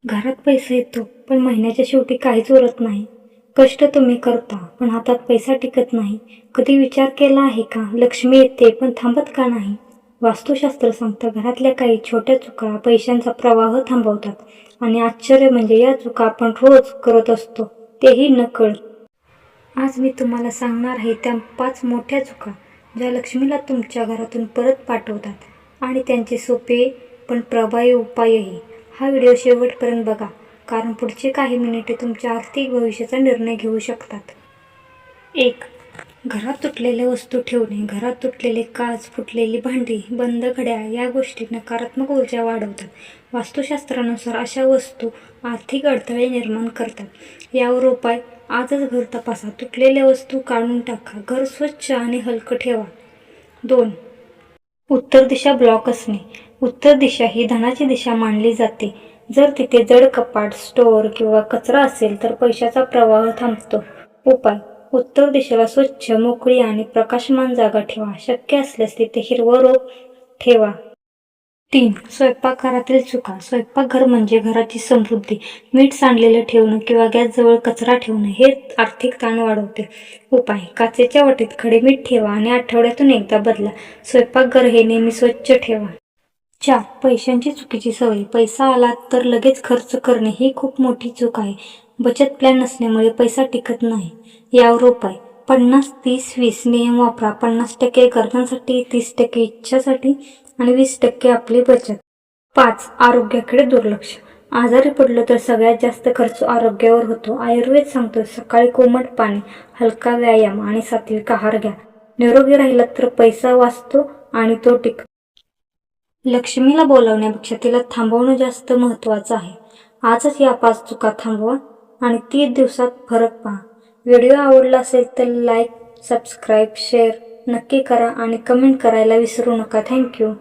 घरात पैसा येतो पण महिन्याच्या शेवटी काहीच उरत नाही. कष्ट तुम्ही करता पण हातात पैसा टिकत नाही. कधी विचार केला आहे का, लक्ष्मी येते पण थांबत का नाही? वास्तुशास्त्र सांगतं घरातल्या काही छोट्या चुका पैशांचा प्रवाह थांबवतात आणि आश्चर्य म्हणजे या चुका आपण रोज करत असतो, तेही नकळत. आज मी तुम्हाला सांगणार आहे त्या 5 मोठ्या चुका ज्या लक्ष्मीला तुमच्या घरातून परत पाठवतात आणि त्यांचे सोपे पण प्रभावी उपायही. हा व्हिडिओ शेवटपर्यंत बघा, कारण पुढचे काही मिनिटे तुमच्या आर्थिक भविष्याचा निर्णय घेऊ शकतात. 1. घरात तुटलेल्या वस्तू ठेवणे. घरात तुटलेले काच, फुटलेली भांडी, बंद घड्याळ या गोष्टी नकारात्मक ऊर्जा वाढवतात. वास्तुशास्त्रानुसार अशा वस्तू आर्थिक अडथळे निर्माण करतात. यावर उपाय: आजच घर तपासा, तुटलेल्या वस्तू काढून टाका, घर स्वच्छ आणि हलकं ठेवा. 2. उत्तर दिशा ब्लॉक असणे. उत्तर दिशा ही धनाची दिशा मानली जाते. जर तिथे जड कपाट, स्टोअर किंवा कचरा असेल तर पैशाचा प्रवाह थांबतो. उपाय: उत्तर दिशेला स्वच्छ, मोकळी आणि प्रकाशमान जागा ठेवा. शक्य असल्यास तिथे हिरवं रोप ठेवा. 3. स्वयंपाकघरातील चुका. स्वयंपाकघर म्हणजे घराची समृद्धी. मीठ सांडलेलं ठेवणं किंवा गॅसजवळ कचरा ठेवणं हे आर्थिक ताण वाढवते. उपाय: काचेच्या वाटीत खडे मीठ ठेवा आणि आठवड्यातून एकदा बदला. स्वयंपाकघर हे नेहमी स्वच्छ ठेवा. 4. पैशांची चुकीची सवय. पैसा आला तर लगेच खर्च करणे ही खूप मोठी चूक आहे. बचत प्लॅन नसल्यामुळे पैसा टिकत नाही. यावर उपाय: 50-30-20 नियम वापरा. 50% गरजांसाठी, 30% इच्छासाठी आणि 20% आपली बचत. 5. आरोग्याकडे दुर्लक्ष. आजारी पडलो तर सगळ्यात जास्त खर्च आरोग्यावर होतो. आयुर्वेद सांगतो सकाळी कोमट पाणी, हलका व्यायाम आणि सात्विक आहार घ्या. निरोगी राहिलात तर पैसा वाचतो आणि तो टिकतो. लक्ष्मीला बोलावण्यापेक्षा तिला थांबवणं जास्त महत्त्वाचं आहे. आजच या 5 चुका थांबवा आणि 30 दिवसात फरक पहा. व्हिडिओ आवडला असेल तर लाईक, सबस्क्राईब, शेअर नक्की करा आणि कमेंट करायला विसरू नका. थँक्यू.